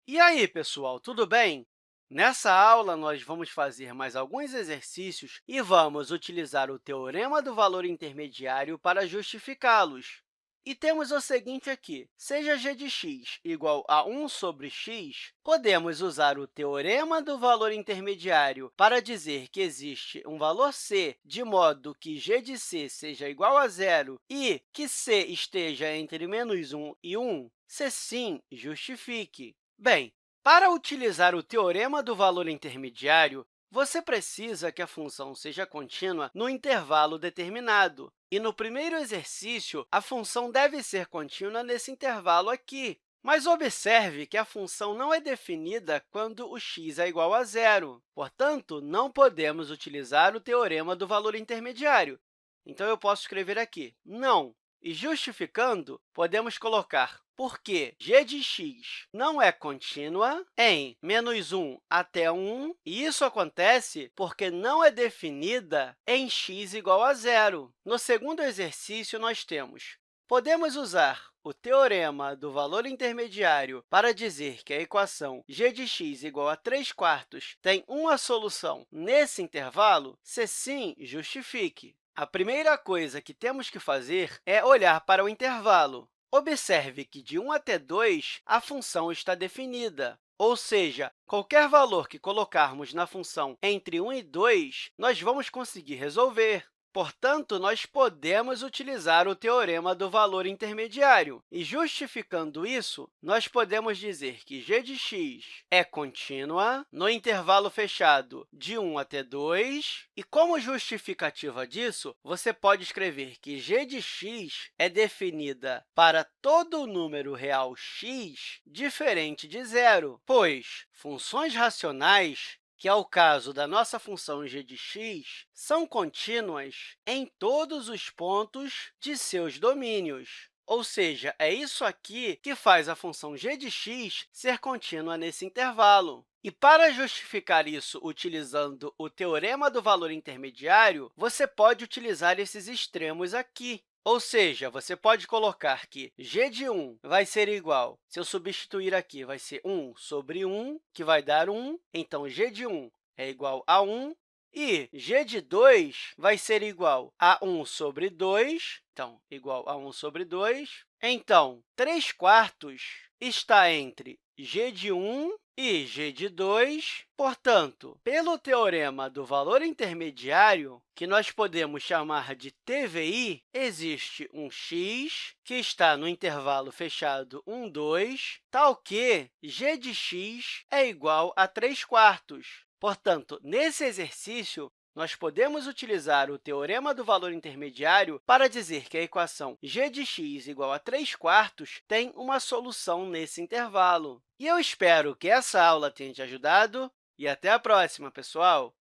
E aí, pessoal, tudo bem? Nessa aula, nós vamos fazer mais alguns exercícios e vamos utilizar o teorema do valor intermediário para justificá-los. E temos o seguinte aqui: seja g de x igual a 1 sobre x, podemos usar o teorema do valor intermediário para dizer que existe um valor c de modo que g de c seja igual a zero e que c esteja entre -1 e 1? Se sim, justifique. Bem, para utilizar o teorema do valor intermediário, você precisa que a função seja contínua no intervalo determinado. E no primeiro exercício, a função deve ser contínua nesse intervalo aqui. Mas observe que a função não é definida quando o x é igual a zero. Portanto, não podemos utilizar o teorema do valor intermediário. Então, eu posso escrever aqui, não. E justificando, podemos colocar porque g de x não é contínua em -1 até 1, e isso acontece porque não é definida em x igual a zero. No segundo exercício, nós temos podemos usar o teorema do valor intermediário para dizer que a equação g de x igual a 3/4 tem uma solução nesse intervalo? Se sim, justifique. A primeira coisa que temos que fazer é olhar para o intervalo. Observe que de 1 até 2, a função está definida, ou seja, qualquer valor que colocarmos na função entre 1 e 2, nós vamos conseguir resolver. Portanto, nós podemos utilizar o teorema do valor intermediário. E, justificando isso, nós podemos dizer que g de x é contínua no intervalo fechado de 1 até 2. E, como justificativa disso, você pode escrever que g de x é definida para todo número real x diferente de zero, pois funções racionais, que é o caso da nossa função g de x, são contínuas em todos os pontos de seus domínios. Ou seja, é isso aqui que faz a função g de x ser contínua nesse intervalo. E para justificar isso utilizando o teorema do valor intermediário, você pode utilizar esses extremos aqui. Ou seja, você pode colocar que g de 1 vai ser igual, se eu substituir aqui, vai ser 1 sobre 1, que vai dar 1. Então, g de 1 é igual a 1. E g de 2 vai ser igual a 1 sobre 2, então, igual a 1 sobre 2. Então, 3/4 está entre g de 1 e g de 2. Portanto, pelo teorema do valor intermediário, que nós podemos chamar de TVI, existe um x que está no intervalo fechado 1, 2, tal que g de x é igual a 3/4. Portanto, nesse exercício, nós podemos utilizar o teorema do valor intermediário para dizer que a equação g de x igual a 3/4 tem uma solução nesse intervalo. E eu espero que essa aula tenha te ajudado e até a próxima, pessoal!